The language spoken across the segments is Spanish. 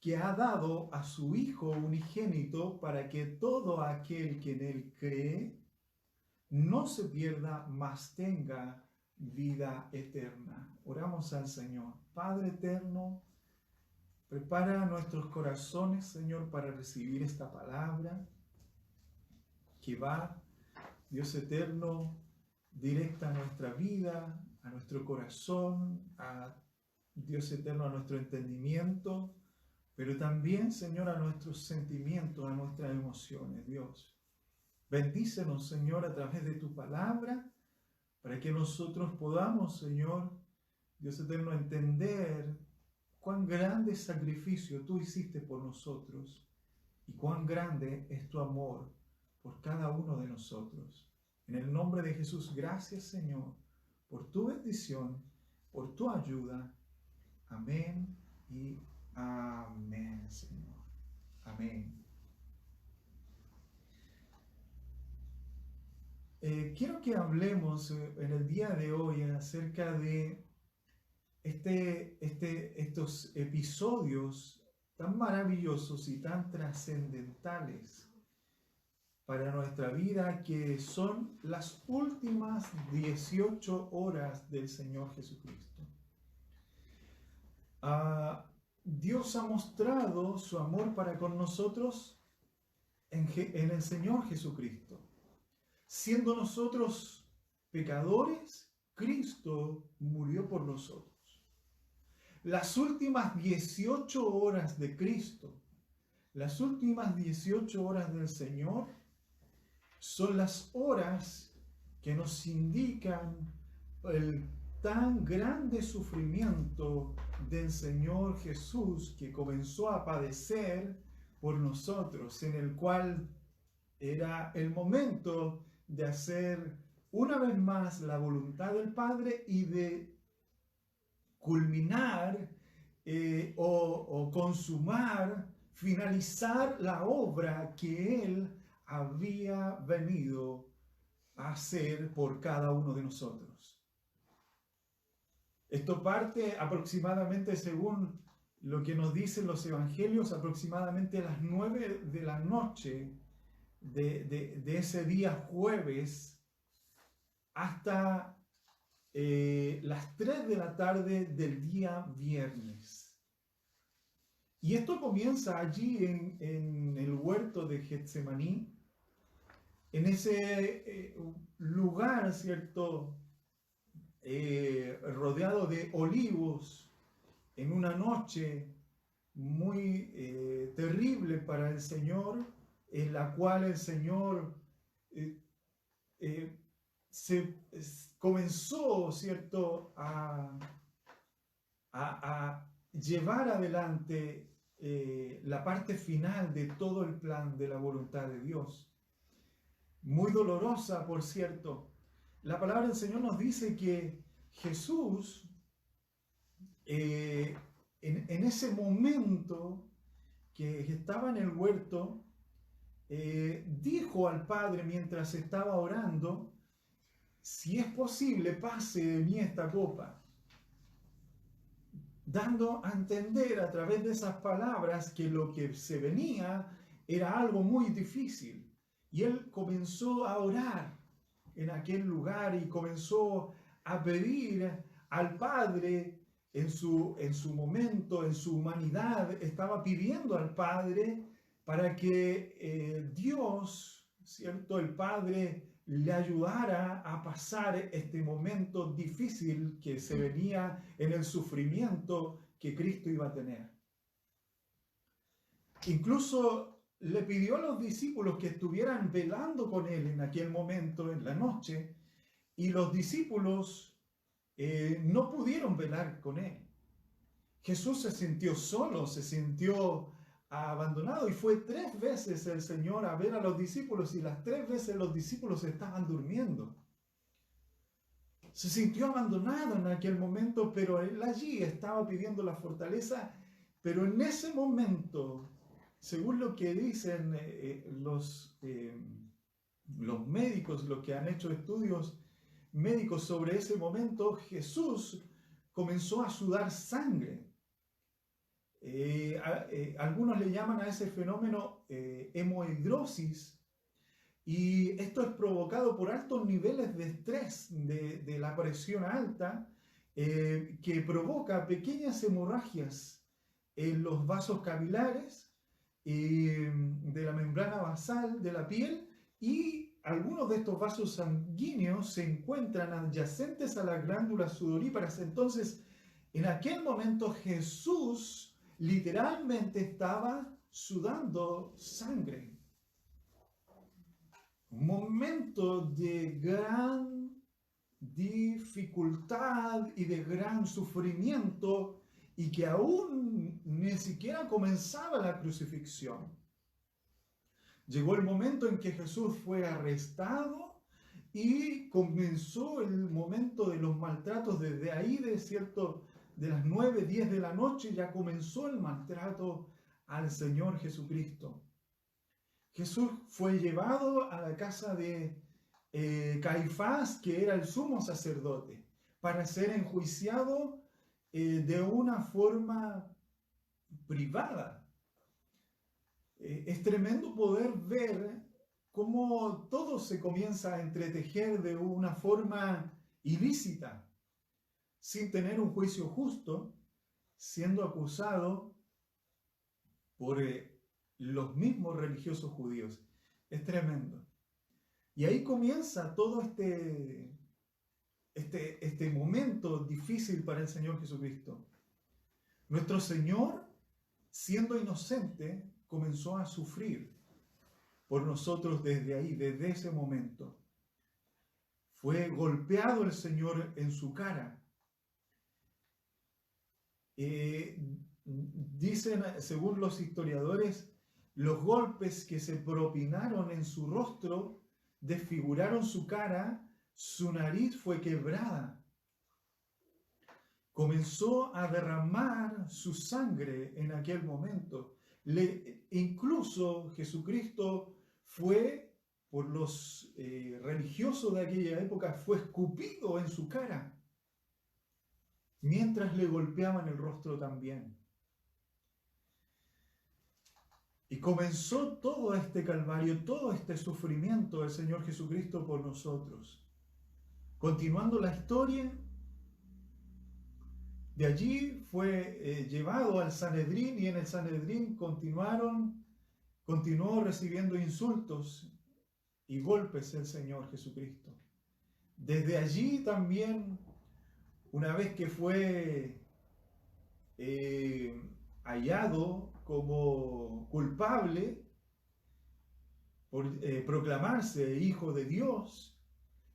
que ha dado a su Hijo unigénito para que todo aquel que en Él cree no se pierda, mas tenga vida eterna. Oramos al Señor. Padre eterno, prepara nuestros corazones, Señor, para recibir esta palabra que va, Dios eterno, directa a nuestra vida, a nuestro corazón, a Dios eterno, a nuestro entendimiento, pero también, Señor, a nuestros sentimientos, a nuestras emociones, Dios. Bendícenos, Señor, a través de tu palabra, para que nosotros podamos, Señor, Dios eterno, entender cuán grande sacrificio tú hiciste por nosotros y cuán grande es tu amor por cada uno de nosotros. En el nombre de Jesús, gracias, Señor, por tu bendición, por tu ayuda. Amén y amén, Señor. Amén. Quiero que hablemos en el día de hoy acerca de estos episodios tan maravillosos y tan trascendentales para nuestra vida, que son las últimas 18 horas del Señor Jesucristo. Dios ha mostrado su amor para con nosotros en el Señor Jesucristo. Siendo nosotros pecadores, Cristo murió por nosotros. Las últimas 18 horas de Cristo, las últimas 18 horas del Señor, son las horas que nos indican el tan grande sufrimiento del Señor Jesús, que comenzó a padecer por nosotros, en el cual era el momento de hacer una vez más la voluntad del Padre y de culminar o consumar, finalizar la obra que Él había venido a hacer por cada uno de nosotros. Esto parte aproximadamente, según lo que nos dicen los evangelios, aproximadamente a las 9 de la noche de ese día jueves hasta las 3 de la tarde del día viernes. Y esto comienza allí en el huerto de Getsemaní, en ese lugar, ¿cierto? Rodeado de olivos, en una noche muy terrible para el Señor, en la cual el Señor comenzó, ¿cierto?, a llevar adelante la parte final de todo el plan de la voluntad de Dios. Muy dolorosa, por cierto. La palabra del Señor nos dice que Jesús, en ese momento que estaba en el huerto, dijo al Padre mientras estaba orando: si es posible, pase de mí esta copa, dando a entender a través de esas palabras que lo que se venía era algo muy difícil. Y él comenzó a orar en aquel lugar y comenzó a pedir al Padre en su momento, en su humanidad, estaba pidiendo al Padre para que Dios, ¿cierto?, el Padre, le ayudara a pasar este momento difícil que se venía en el sufrimiento que Cristo iba a tener. Incluso le pidió a los discípulos que estuvieran velando con él en aquel momento, en la noche, y los discípulos no pudieron velar con él. Jesús se sintió solo, se sintió abandonado, y fue 3 veces el Señor a ver a los discípulos, y las 3 veces los discípulos estaban durmiendo. Se sintió abandonado en aquel momento, pero él allí estaba pidiendo la fortaleza. Pero en ese momento, según lo que dicen los médicos, los que han hecho estudios médicos sobre ese momento, Jesús comenzó a sudar sangre. Algunos le llaman a ese fenómeno hemohidrosis, y esto es provocado por altos niveles de estrés, de la presión alta, que provoca pequeñas hemorragias en los vasos capilares de la membrana basal de la piel, y algunos de estos vasos sanguíneos se encuentran adyacentes a las glándulas sudoríparas. Entonces, en aquel momento Jesús literalmente estaba sudando sangre. Un momento de gran dificultad y de gran sufrimiento, y que aún ni siquiera comenzaba la crucifixión. Llegó el momento en que Jesús fue arrestado y comenzó el momento de los maltratos. Desde ahí, de las 9, 10 de la noche, ya comenzó el maltrato al Señor Jesucristo. Jesús fue llevado a la casa de Caifás, que era el sumo sacerdote, para ser enjuiciado de una forma privada. Es tremendo poder ver cómo todo se comienza a entretejer de una forma ilícita, sin tener un juicio justo, siendo acusado por los mismos religiosos judíos. Es tremendo. Y ahí comienza todo este momento difícil para el Señor Jesucristo. Nuestro Señor, siendo inocente, comenzó a sufrir por nosotros desde ahí, desde ese momento. Fue golpeado el Señor en su cara. Dicen, según los historiadores, los golpes que se propinaron en su rostro desfiguraron su cara, su nariz fue quebrada. Comenzó a derramar su sangre en aquel momento. Incluso Jesucristo fue, por los religiosos de aquella época, fue escupido en su cara, mientras le golpeaban el rostro también. Y comenzó todo este calvario, todo este sufrimiento del Señor Jesucristo por nosotros. Continuando la historia, de allí fue llevado al Sanedrín, y en el Sanedrín continuó recibiendo insultos y golpes el Señor Jesucristo. Desde allí también, una vez que fue hallado como culpable por proclamarse hijo de Dios,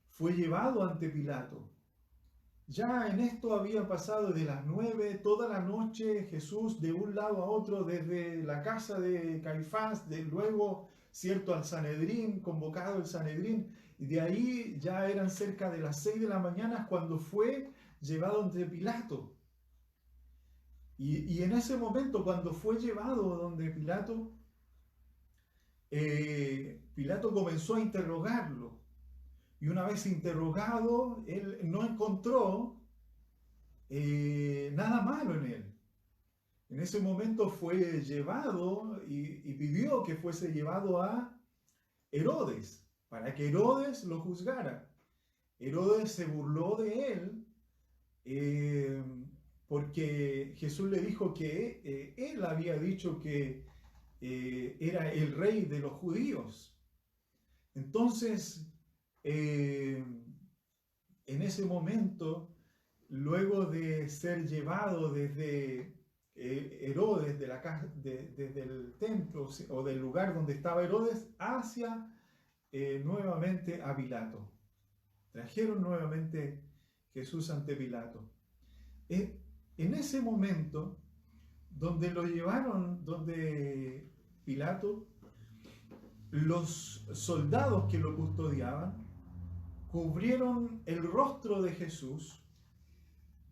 fue llevado ante Pilato. Ya en esto había pasado de las 9, toda la noche, Jesús de un lado a otro, desde la casa de Caifás, luego, cierto, al Sanedrín, convocado el Sanedrín, y de ahí ya eran cerca de las 6 de la mañana cuando fue llevado ante Pilato. Y en ese momento, cuando fue llevado donde Pilato, Pilato comenzó a interrogarlo. Y una vez interrogado, él no encontró nada malo en él. En ese momento fue llevado y pidió que fuese llevado a Herodes, para que Herodes lo juzgara. Herodes se burló de él porque Jesús le dijo que él había dicho que era el rey de los judíos. Entonces, en ese momento, luego de ser llevado desde Herodes, desde el templo o del lugar donde estaba Herodes, hacia nuevamente a Pilato. Trajeron nuevamente Jesús ante Pilato. En ese momento, donde lo llevaron, donde Pilato, los soldados que lo custodiaban cubrieron el rostro de Jesús,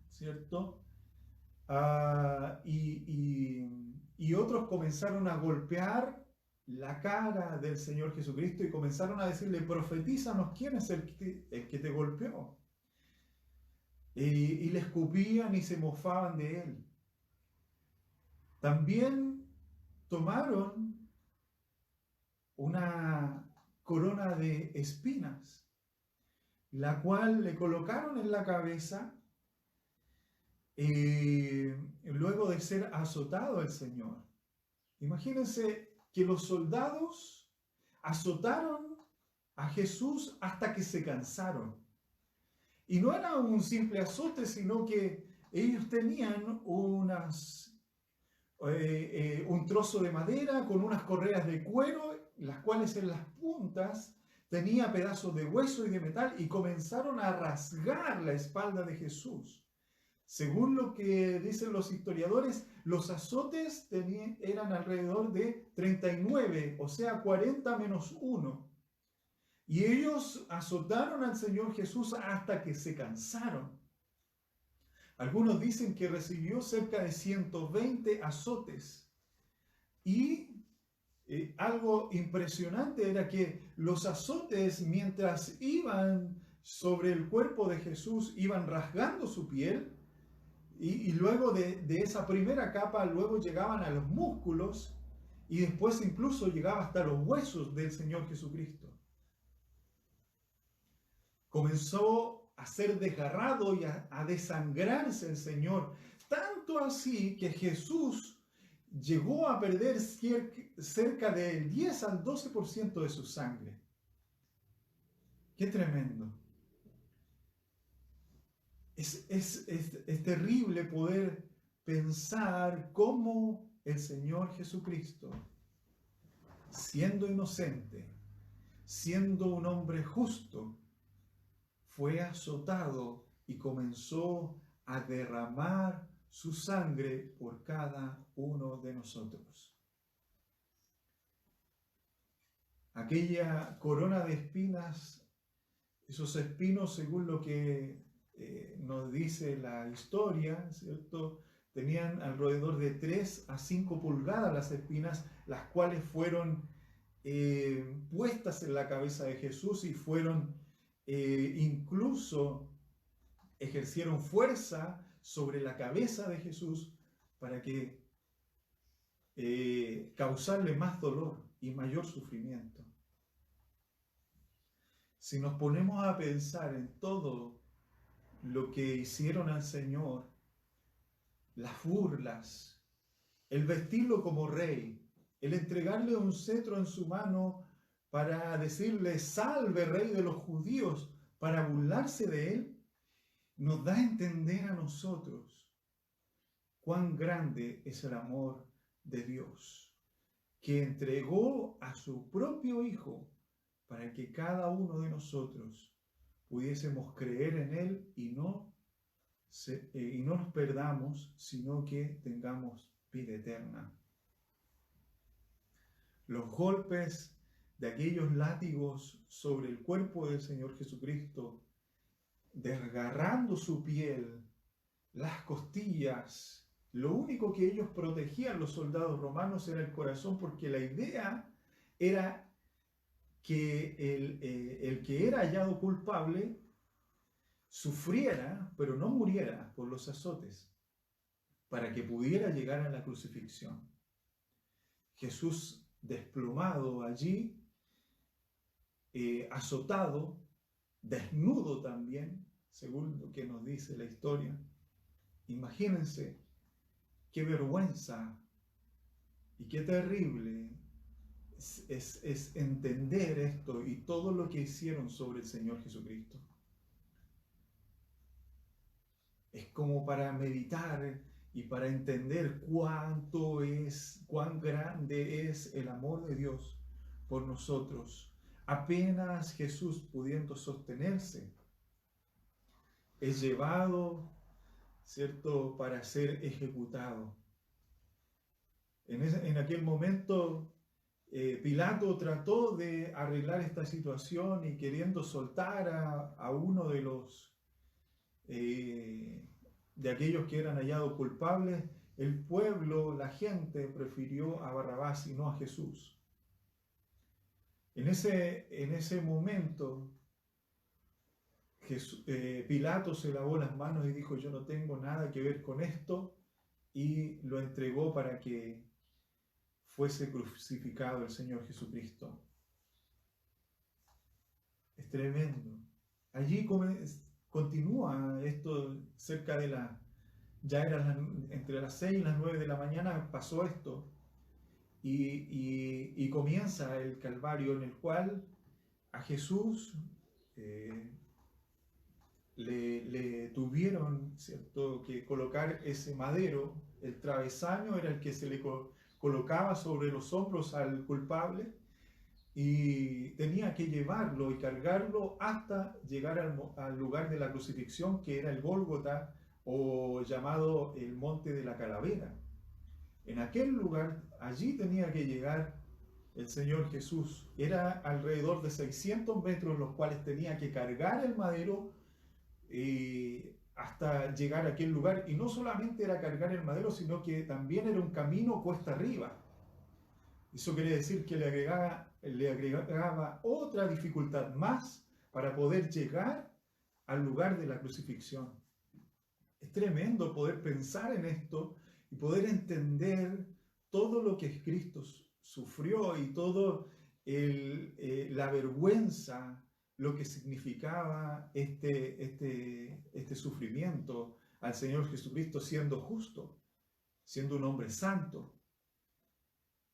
¿cierto? Y otros comenzaron a golpear la cara del Señor Jesucristo y comenzaron a decirle: profetízanos, ¿quién es el que te golpeó? Y le escupían y se mofaban de él. También tomaron una corona de espinas, la cual le colocaron en la cabeza luego de ser azotado el Señor. Imagínense que los soldados azotaron a Jesús hasta que se cansaron. Y no era un simple azote, sino que ellos tenían un trozo de madera con unas correas de cuero, las cuales en las puntas tenía pedazos de hueso y de metal, y comenzaron a rasgar la espalda de Jesús. Según lo que dicen los historiadores, los azotes eran alrededor de 39, o sea, 40 menos 1. Y ellos azotaron al Señor Jesús hasta que se cansaron. Algunos dicen que recibió cerca de 120 azotes. Y algo impresionante era que los azotes, mientras iban sobre el cuerpo de Jesús, iban rasgando su piel. Y luego de esa primera capa, luego llegaban a los músculos y después incluso llegaba hasta los huesos del Señor Jesucristo. Comenzó a ser desgarrado y a desangrarse el Señor, tanto así que Jesús llegó a perder cerca del 10 al 12% de su sangre. ¡Qué tremendo! Es terrible poder pensar cómo el Señor Jesucristo, siendo inocente, siendo un hombre justo, fue azotado y comenzó a derramar su sangre por cada uno de nosotros. Aquella corona de espinas, esos espinos, según lo que nos dice la historia, ¿cierto? Tenían alrededor de 3 a 5 pulgadas las espinas, las cuales fueron puestas en la cabeza de Jesús y fueron incluso ejercieron fuerza sobre la cabeza de Jesús para que causarle más dolor y mayor sufrimiento. Si nos ponemos a pensar en todo lo que hicieron al Señor, las burlas, el vestirlo como rey, el entregarle un cetro en su mano para decirle salve rey de los judíos, para burlarse de él, nos da a entender a nosotros cuán grande es el amor de Dios, que entregó a su propio Hijo para que cada uno de nosotros pudiésemos creer en Él y no nos perdamos, sino que tengamos vida eterna. Los golpes de aquellos látigos sobre el cuerpo del Señor Jesucristo, desgarrando su piel, las costillas, lo único que ellos protegían, los soldados romanos, era el corazón, porque la idea era que el que era hallado culpable sufriera, pero no muriera por los azotes, para que pudiera llegar a la crucifixión. Jesús desplomado allí, azotado, desnudo también, según lo que nos dice la historia. Imagínense qué vergüenza y qué terrible es entender esto y todo lo que hicieron sobre el Señor Jesucristo. Es como para meditar y para entender cuán grande es el amor de Dios por nosotros. Apenas Jesús, pudiendo sostenerse, es llevado, ¿cierto?, para ser ejecutado. En aquel momento, Pilato trató de arreglar esta situación y queriendo soltar a uno de los de aquellos que eran hallados culpables, el pueblo, la gente prefirió a Barrabás y no a Jesús. En ese momento, Pilato se lavó las manos y dijo: yo no tengo nada que ver con esto, y lo entregó para que fuese crucificado el Señor Jesucristo. Es tremendo. Allí continúa esto cerca de ya era entre las 6 y las 9 de la mañana pasó esto y comienza el Calvario en el cual a Jesús le tuvieron, ¿cierto?, que colocar ese madero. El travesaño era el que se le colocaba sobre los hombros al culpable y tenía que llevarlo y cargarlo hasta llegar al lugar de la crucifixión, que era el Gólgota, o llamado el Monte de la Calavera. En aquel lugar, allí tenía que llegar el Señor Jesús. Era alrededor de 600 metros los cuales tenía que cargar el madero hasta llegar a aquel lugar. Y no solamente era cargar el madero, sino que también era un camino cuesta arriba. Eso quiere decir que le agregaba otra dificultad más para poder llegar al lugar de la crucifixión. Es tremendo poder pensar en esto y poder entender todo lo que Cristo sufrió y todo la vergüenza, lo que significaba este sufrimiento al Señor Jesucristo siendo justo, siendo un hombre santo.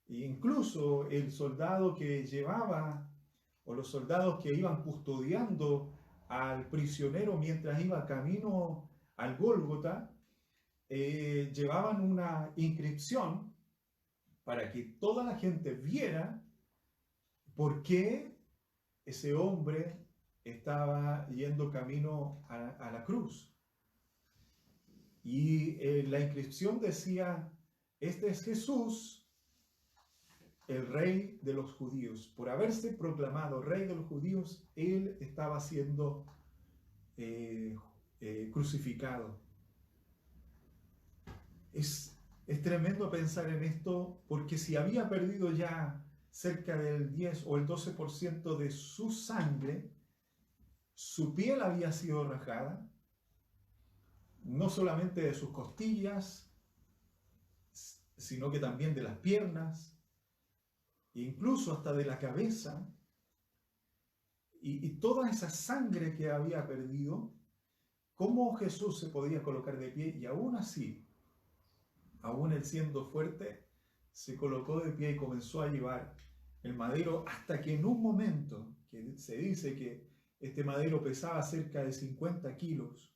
E incluso el soldado que llevaba, o los soldados que iban custodiando al prisionero mientras iba camino al Gólgota, llevaban una inscripción para que toda la gente viera por qué ese hombre estaba yendo camino a la cruz. Y la inscripción decía: este es Jesús, el rey de los judíos. Por haberse proclamado rey de los judíos, él estaba siendo crucificado. Es tremendo pensar en esto, porque si había perdido ya cerca del 10 o el 12% de su sangre, su piel había sido rajada, no solamente de sus costillas, sino que también de las piernas, incluso hasta de la cabeza, y toda esa sangre que había perdido. ¿Cómo Jesús se podía colocar de pie? Y aún así, aún él siendo fuerte, se colocó de pie y comenzó a llevar el madero, hasta que en un momento, que se dice que este madero pesaba cerca de 50 kilos,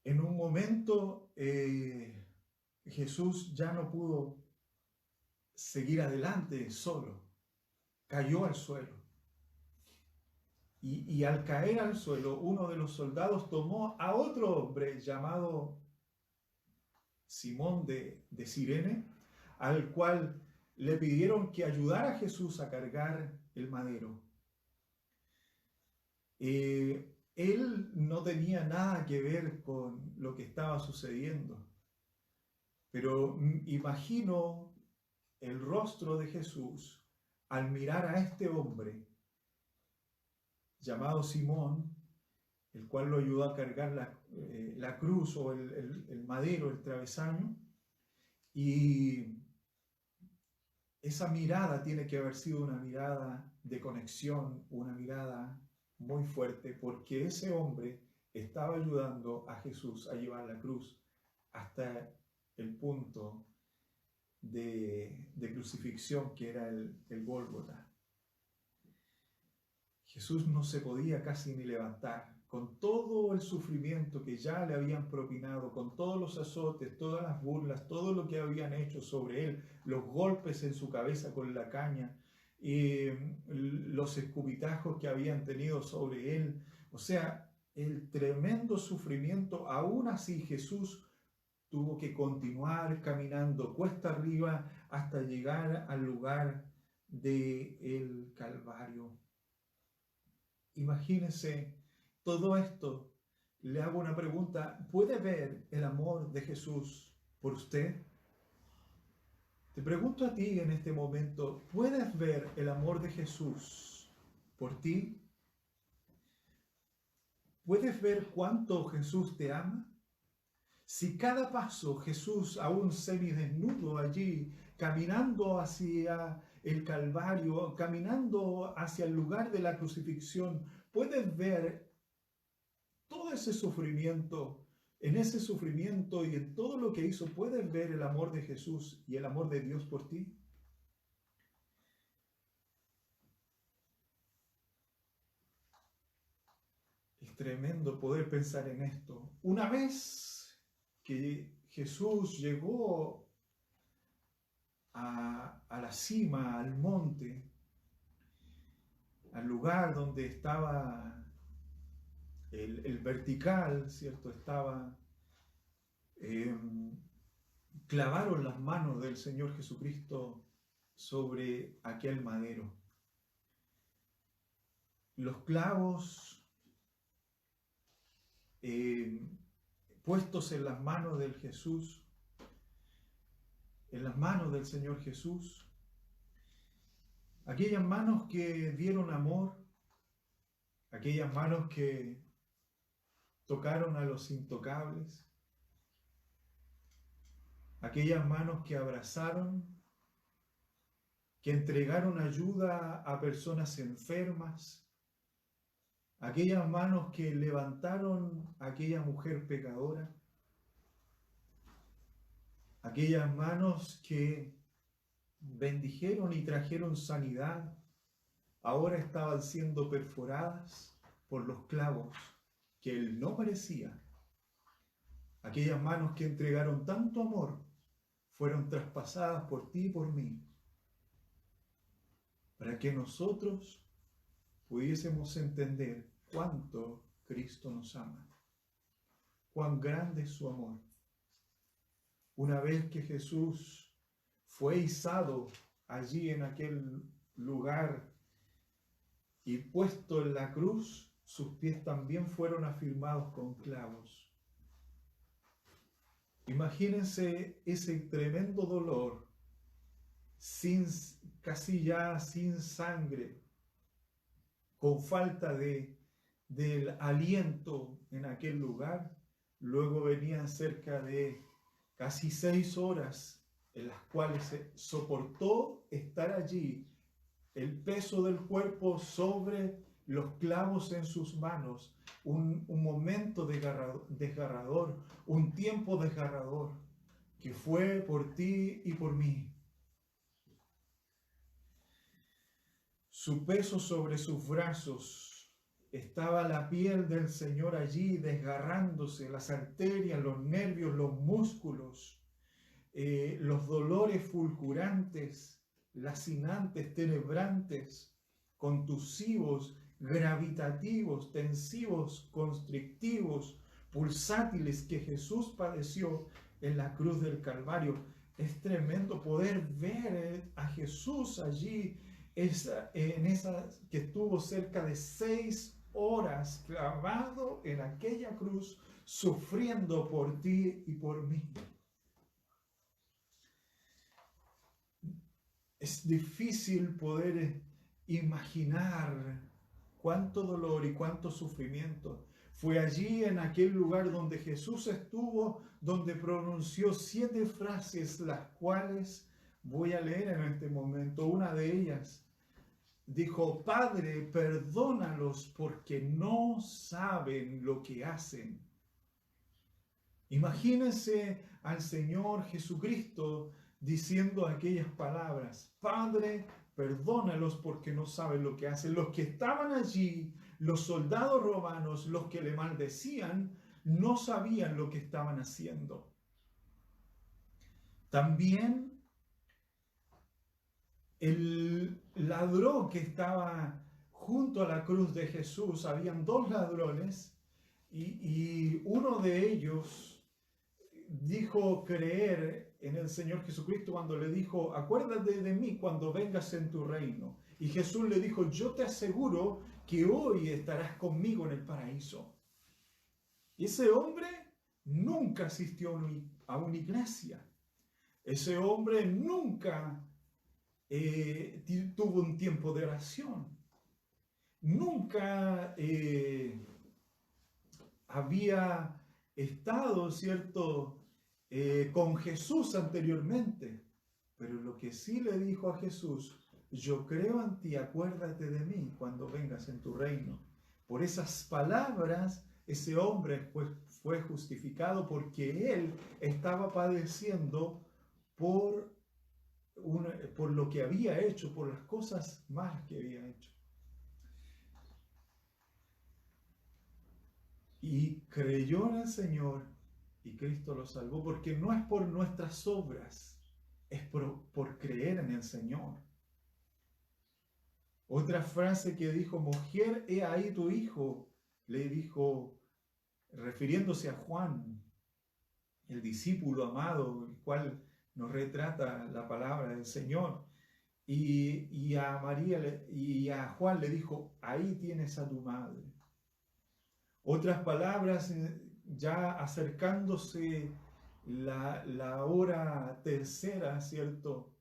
en un momento Jesús ya no pudo seguir adelante solo, cayó al suelo. Y al caer al suelo, uno de los soldados tomó a otro hombre llamado Simón de Cirene, al cual le pidieron que ayudara a Jesús a cargar el madero. Él no tenía nada que ver con lo que estaba sucediendo, pero imagino el rostro de Jesús al mirar a este hombre llamado Simón, el cual lo ayudó a cargar la cruz o el madero, el travesaño, y esa mirada tiene que haber sido una mirada de conexión, una mirada muy fuerte, porque ese hombre estaba ayudando a Jesús a llevar la cruz hasta el punto de crucifixión, que era el Gólgota. Jesús no se podía casi ni levantar, con todo el sufrimiento que ya le habían propinado, con todos los azotes, todas las burlas, todo lo que habían hecho sobre él, los golpes en su cabeza con la caña, los escupitajos que habían tenido sobre él, o sea, el tremendo sufrimiento. Aún así Jesús tuvo que continuar caminando cuesta arriba hasta llegar al lugar del Calvario. Imagínense todo esto. Le hago una pregunta: ¿puede ver el amor de Jesús por usted? Te pregunto a ti en este momento: ¿puedes ver el amor de Jesús por ti? ¿Puedes ver cuánto Jesús te ama? Si cada paso Jesús, aún semidesnudo allí, caminando hacia el Calvario, caminando hacia el lugar de la crucifixión, puedes ver todo ese sufrimiento. En ese sufrimiento y en todo lo que hizo, puedes ver el amor de Jesús y el amor de Dios por ti. Es tremendo poder pensar en esto. Una vez que Jesús llegó a la cima, al monte, al lugar donde estaba el vertical, ¿cierto? Clavaron las manos del Señor Jesucristo sobre aquel madero. Los clavos puestos en las manos del Jesús, en las manos del Señor Jesús, aquellas manos que dieron amor, aquellas manos que tocaron a los intocables, aquellas manos que abrazaron, que entregaron ayuda a personas enfermas, aquellas manos que levantaron a aquella mujer pecadora, aquellas manos que bendijeron y trajeron sanidad, ahora estaban siendo perforadas por los clavos que él no merecía. Aquellas manos que entregaron tanto amor fueron traspasadas por ti y por mí, para que nosotros pudiésemos entender cuánto Cristo nos ama, cuán grande es su amor. Una vez que Jesús fue izado allí en aquel lugar y puesto en la cruz, sus pies también fueron afirmados con clavos. Imagínense ese tremendo dolor, casi ya sin sangre, con falta del aliento en aquel lugar. Luego venían cerca de casi 6 horas en las cuales se soportó estar allí, el peso del cuerpo sobre los clavos en sus manos, un momento desgarrador, un tiempo desgarrador, que fue por ti y por mí. Su peso sobre sus brazos, estaba la piel del Señor allí desgarrándose, las arterias, los nervios, los músculos, los dolores fulgurantes, lacinantes, tenebrantes, contusivos, gravitativos, tensivos, constrictivos, pulsátiles que Jesús padeció en la cruz del Calvario. Es tremendo poder ver a Jesús allí, que estuvo cerca de 6 horas clavado en aquella cruz, sufriendo por ti y por mí. Es difícil poder imaginar cuánto dolor y cuánto sufrimiento. Fue allí, en aquel lugar donde Jesús estuvo, donde pronunció 7 frases, las cuales voy a leer en este momento. Una de ellas dijo: Padre, perdónalos porque no saben lo que hacen. Imagínense al Señor Jesucristo diciendo aquellas palabras: Padre, perdónalos porque no saben lo que hacen. Los que estaban allí, los soldados romanos, los que le maldecían, no sabían lo que estaban haciendo. También el ladrón que estaba junto a la cruz de Jesús, habían 2 ladrones y uno de ellos dijo creer en el Señor Jesucristo cuando le dijo: acuérdate de mí cuando vengas en tu reino. Y Jesús le dijo: yo te aseguro que hoy estarás conmigo en el paraíso. Y ese hombre nunca asistió a una iglesia. Ese hombre nunca tuvo un tiempo de oración. Nunca había estado, ¿cierto?, con Jesús anteriormente. Pero lo que sí le dijo a Jesús: yo creo en ti, acuérdate de mí cuando vengas en tu reino. Por esas palabras, ese hombre fue justificado, porque él estaba padeciendo por lo que había hecho, por las cosas malas que había hecho. Y creyó en el Señor y Cristo lo salvó, porque no es por nuestras obras, es por creer en el Señor. Otra frase que dijo: mujer, he ahí tu hijo, le dijo, refiriéndose a Juan, el discípulo amado, el cual nos retrata la palabra del Señor. Y a María y a Juan le dijo: ahí tienes a tu madre. Otras palabras, ya acercándose la hora tercera, ¿cierto?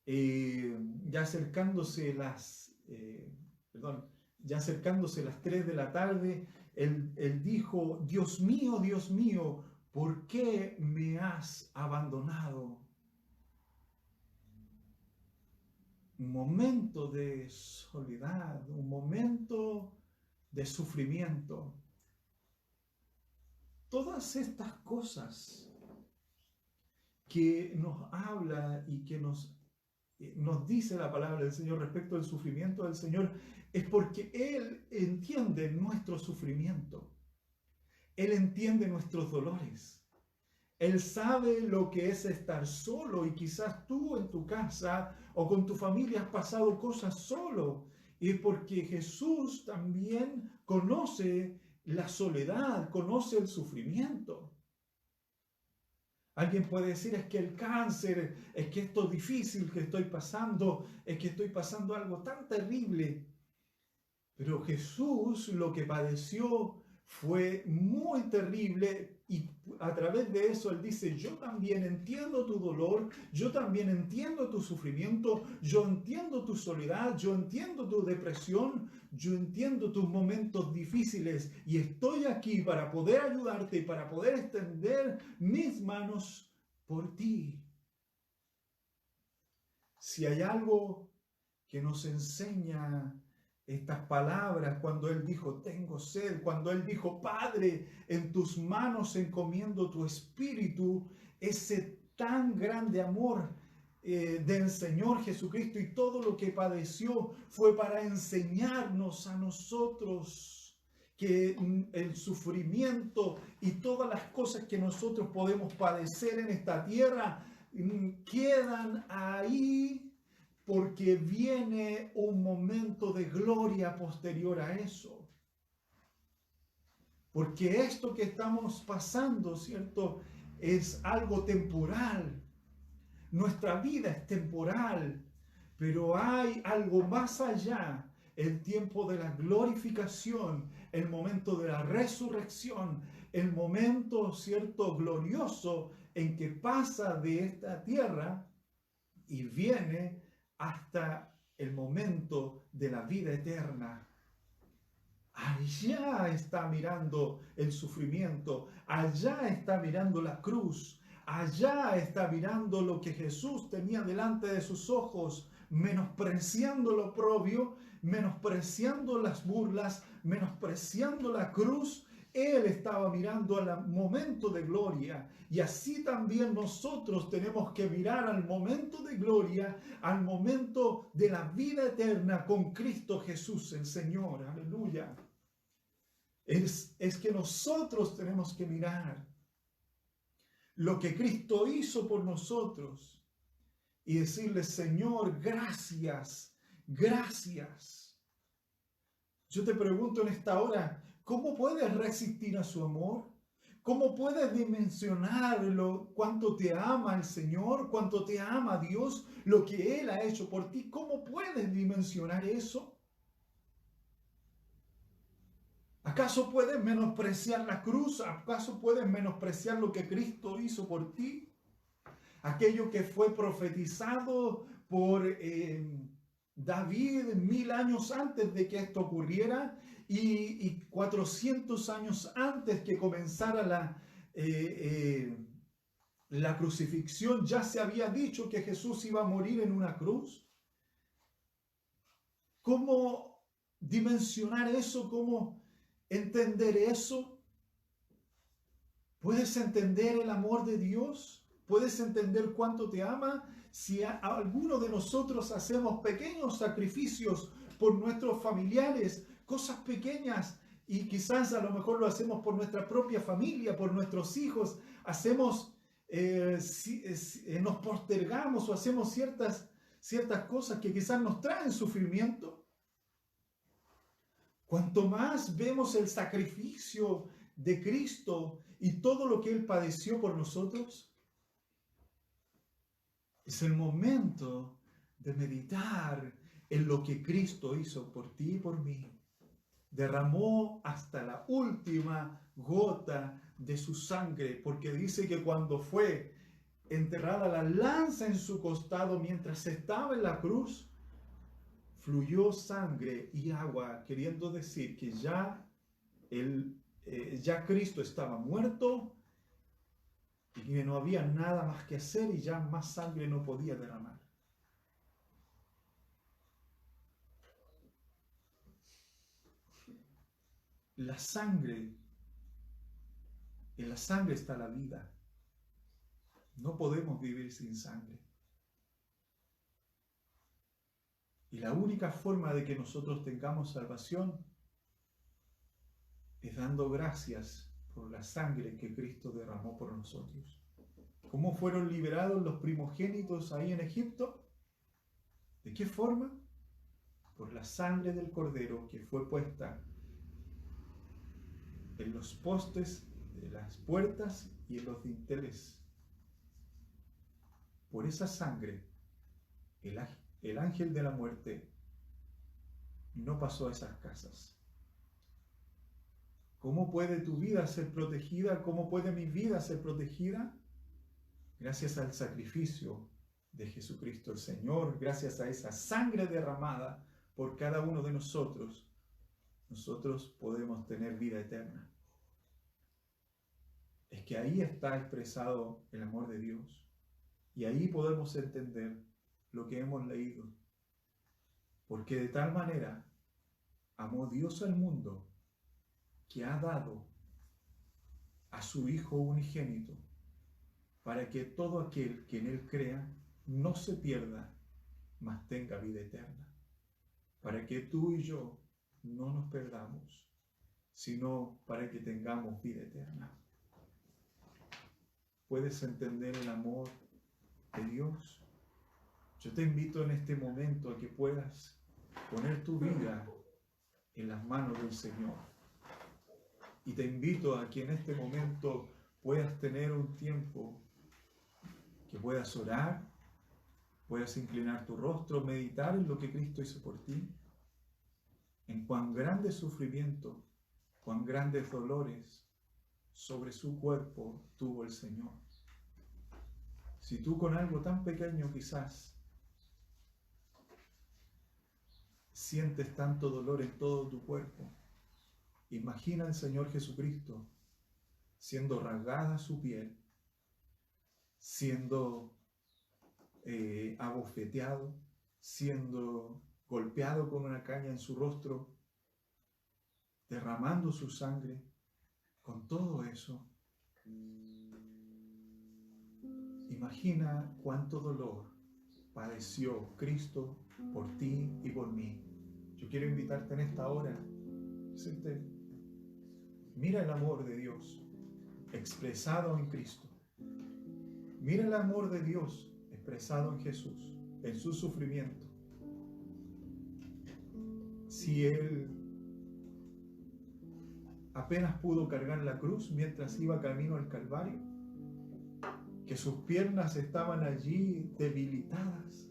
Ya acercándose ya acercándose las 3 de la tarde, él dijo: Dios mío, ¿por qué me has abandonado? Un momento de soledad, un momento de sufrimiento. Todas estas cosas que nos habla y que nos dice la palabra del Señor respecto al sufrimiento del Señor, es porque Él entiende nuestro sufrimiento. Él entiende nuestros dolores. Él sabe lo que es estar solo, y quizás tú en tu casa o con tu familia has pasado cosas solo. Y es porque Jesús también conoce la soledad, conoce el sufrimiento. Alguien puede decir: es que el cáncer, es que esto difícil que estoy pasando, es que estoy pasando algo tan terrible. Pero Jesús lo que padeció fue muy terrible, y a través de eso Él dice: yo también entiendo tu dolor, yo también entiendo tu sufrimiento, yo entiendo tu soledad, yo entiendo tu depresión, yo entiendo tus momentos difíciles, y estoy aquí para poder ayudarte y para poder extender mis manos por ti. Si hay algo que nos enseña estas palabras, cuando Él dijo: tengo sed, cuando Él dijo: Padre, en tus manos encomiendo tu espíritu, ese tan grande amor del Señor Jesucristo, y todo lo que padeció fue para enseñarnos a nosotros que el sufrimiento y todas las cosas que nosotros podemos padecer en esta tierra quedan ahí, porque viene un momento de gloria posterior a eso. Porque esto que estamos pasando, ¿cierto?, es algo temporal. Nuestra vida es temporal, pero hay algo más allá: el tiempo de la glorificación, el momento de la resurrección, el momento, ¿cierto?, glorioso en que pasa de esta tierra y viene hasta el momento de la vida eterna. Allá está mirando el sufrimiento, allá está mirando la cruz, allá está mirando lo que Jesús tenía delante de sus ojos, menospreciando lo propio, menospreciando las burlas, menospreciando la cruz. Él estaba mirando al momento de gloria, y así también nosotros tenemos que mirar al momento de gloria, al momento de la vida eterna con Cristo Jesús el Señor. Aleluya. Es que nosotros tenemos que mirar lo que Cristo hizo por nosotros y decirle: Señor, gracias, gracias. Yo te pregunto en esta hora: ¿cómo puedes resistir a su amor? ¿Cómo puedes dimensionar cuánto te ama el Señor, cuánto te ama Dios, lo que Él ha hecho por ti? ¿Cómo puedes dimensionar eso? ¿Acaso puedes menospreciar la cruz? ¿Acaso puedes menospreciar lo que Cristo hizo por ti? Aquello que fue profetizado por David 1000 años antes de que esto ocurriera y 400 años antes que comenzara la crucifixión, ya se había dicho que Jesús iba a morir en una cruz. ¿Cómo dimensionar eso? ¿Cómo entender eso? ¿Puedes entender el amor de Dios? ¿Puedes entender cuánto te ama? Si a alguno de nosotros hacemos pequeños sacrificios por nuestros familiares, cosas pequeñas, y quizás a lo mejor lo hacemos por nuestra propia familia, por nuestros hijos, nos postergamos o hacemos ciertas cosas que quizás nos traen sufrimiento. Cuanto más vemos el sacrificio de Cristo y todo lo que Él padeció por nosotros, es el momento de meditar en lo que Cristo hizo por ti y por mí. Derramó hasta la última gota de su sangre, porque dice que cuando fue enterrada la lanza en su costado mientras estaba en la cruz, fluyó sangre y agua, queriendo decir que ya Cristo estaba muerto y que no había nada más que hacer y ya más sangre no podía derramar. La sangre, en la sangre está la vida. No podemos vivir sin sangre. Y la única forma de que nosotros tengamos salvación es dando gracias por la sangre que Cristo derramó por nosotros. ¿Cómo fueron liberados los primogénitos ahí en Egipto? ¿De qué forma? Por la sangre del Cordero que fue puesta en los postes de las puertas y en los dinteles. Por esa sangre, el ángel de la muerte no pasó a esas casas. ¿Cómo puede tu vida ser protegida? ¿Cómo puede mi vida ser protegida? Gracias al sacrificio de Jesucristo el Señor, gracias a esa sangre derramada por cada uno de nosotros, nosotros podemos tener vida eterna. Es que ahí está expresado el amor de Dios. Y ahí podemos entender lo que hemos leído. Porque de tal manera amó Dios al mundo que ha dado a su Hijo unigénito para que todo aquel que en Él crea no se pierda, mas tenga vida eterna. Para que tú y yo no nos perdamos, sino para que tengamos vida eterna. ¿Puedes entender el amor de Dios? Yo te invito en este momento a que puedas poner tu vida en las manos del Señor. Y te invito a que en este momento puedas tener un tiempo que puedas orar, puedas inclinar tu rostro, meditar en lo que Cristo hizo por ti, en cuán grande sufrimiento, cuán grandes dolores sobre su cuerpo tuvo el Señor. Si tú con algo tan pequeño quizás sientes tanto dolor en todo tu cuerpo, imagina al Señor Jesucristo siendo rasgada su piel, siendo abofeteado, siendo golpeado con una caña en su rostro, derramando su sangre. Con todo eso, imagina cuánto dolor padeció Cristo por ti y por mí. Yo quiero invitarte en esta hora. Mira el amor de Dios expresado en Cristo. Mira el amor de Dios expresado en Jesús, en su sufrimiento. Si Él apenas pudo cargar la cruz mientras iba camino al Calvario, que sus piernas estaban allí debilitadas,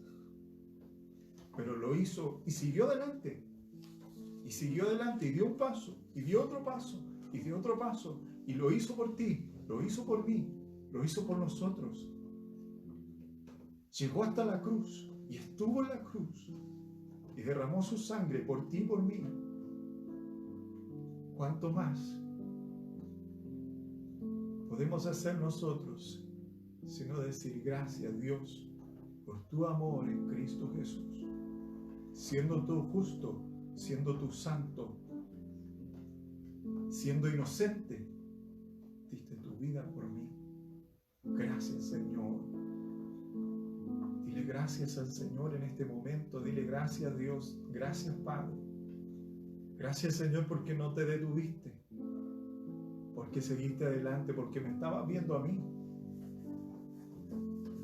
pero lo hizo y siguió adelante, y dio un paso, y dio otro paso, y dio otro paso, y lo hizo por ti, lo hizo por mí, lo hizo por nosotros. Llegó hasta la cruz y estuvo en la cruz y derramó su sangre por ti y por mí, ¿cuánto más podemos hacer nosotros sino decir gracias, Dios, por tu amor en Cristo Jesús? Siendo tú justo, siendo tú santo, siendo inocente, diste tu vida por mí. Gracias, Señor. Dile gracias al Señor en este momento. Dile gracias, Dios. Gracias, Padre. Gracias, Señor, porque no te detuviste, porque seguiste adelante, porque me estabas viendo a mí.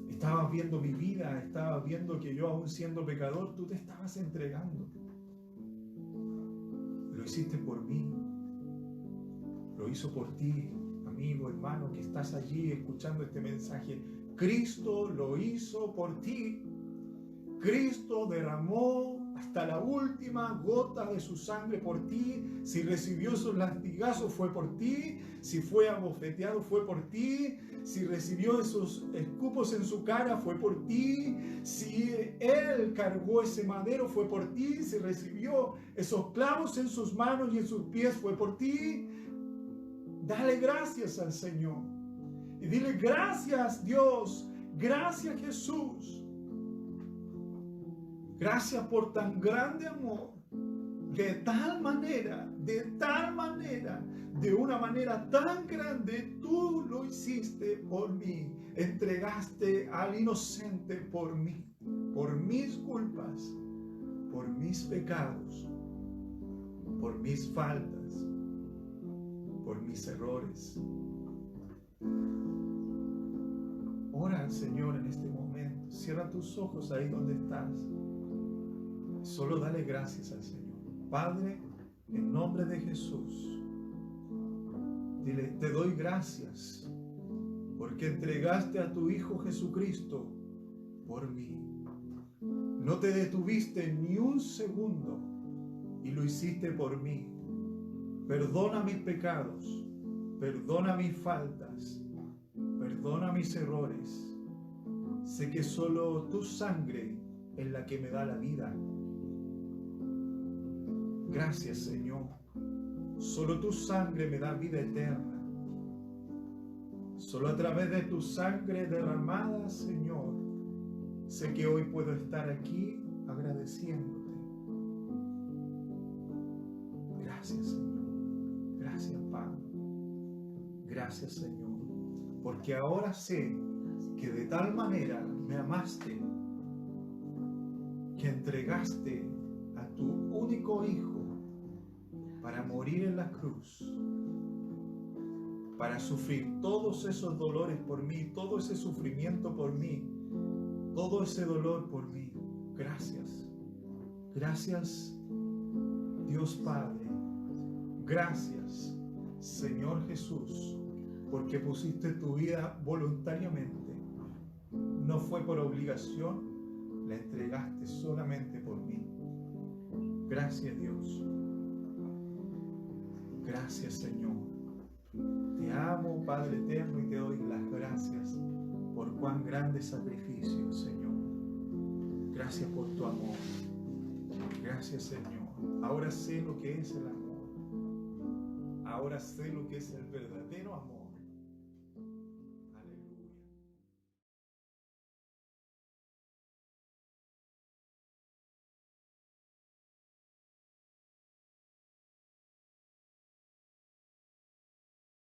Estabas viendo mi vida, estabas viendo que yo, aún siendo pecador, tú te estabas entregando. Lo hiciste por mí. Lo hizo por ti, amigo, hermano, que estás allí escuchando este mensaje. Cristo lo hizo por ti. Cristo derramó hasta la última gota de su sangre por ti. Si recibió esos latigazos fue por ti. Si fue abofeteado fue por ti. Si recibió esos escupos en su cara fue por ti. Si Él cargó ese madero fue por ti. Si recibió esos clavos en sus manos y en sus pies fue por ti. Dale gracias al Señor. Y dile gracias, Dios. Gracias, Jesús. Gracias por tan grande amor. De tal manera, de una manera tan grande, tú lo hiciste por mí. Entregaste al inocente por mí, por mis culpas, por mis pecados, por mis faltas, por mis errores. Ora al Señor en este momento. Cierra tus ojos ahí donde estás. Solo dale gracias al Señor. Padre, en nombre de Jesús, dile, te doy gracias porque entregaste a tu Hijo Jesucristo por mí. No te detuviste ni un segundo y lo hiciste por mí. Perdona mis pecados, perdona mis faltas, perdona mis errores. Sé que solo tu sangre es la que me da la vida. Gracias, Señor. Solo tu sangre me da vida eterna. Solo a través de tu sangre derramada, Señor, sé que hoy puedo estar aquí agradeciéndote. Gracias, Señor. Gracias, Padre. Gracias, Señor. Porque ahora sé que de tal manera me amaste que entregaste a tu único Hijo para morir en la cruz, para sufrir todos esos dolores por mí, todo ese sufrimiento por mí, todo ese dolor por mí. Gracias. Gracias, Dios Padre. Gracias, Señor Jesús, porque pusiste tu vida voluntariamente. No fue por obligación, la entregaste solamente por mí. Gracias, Dios. Gracias, Señor. Te amo, Padre eterno, y te doy las gracias por cuán grande sacrificio, Señor. Gracias por tu amor. Gracias, Señor. Ahora sé lo que es el amor. Ahora sé lo que es el verdadero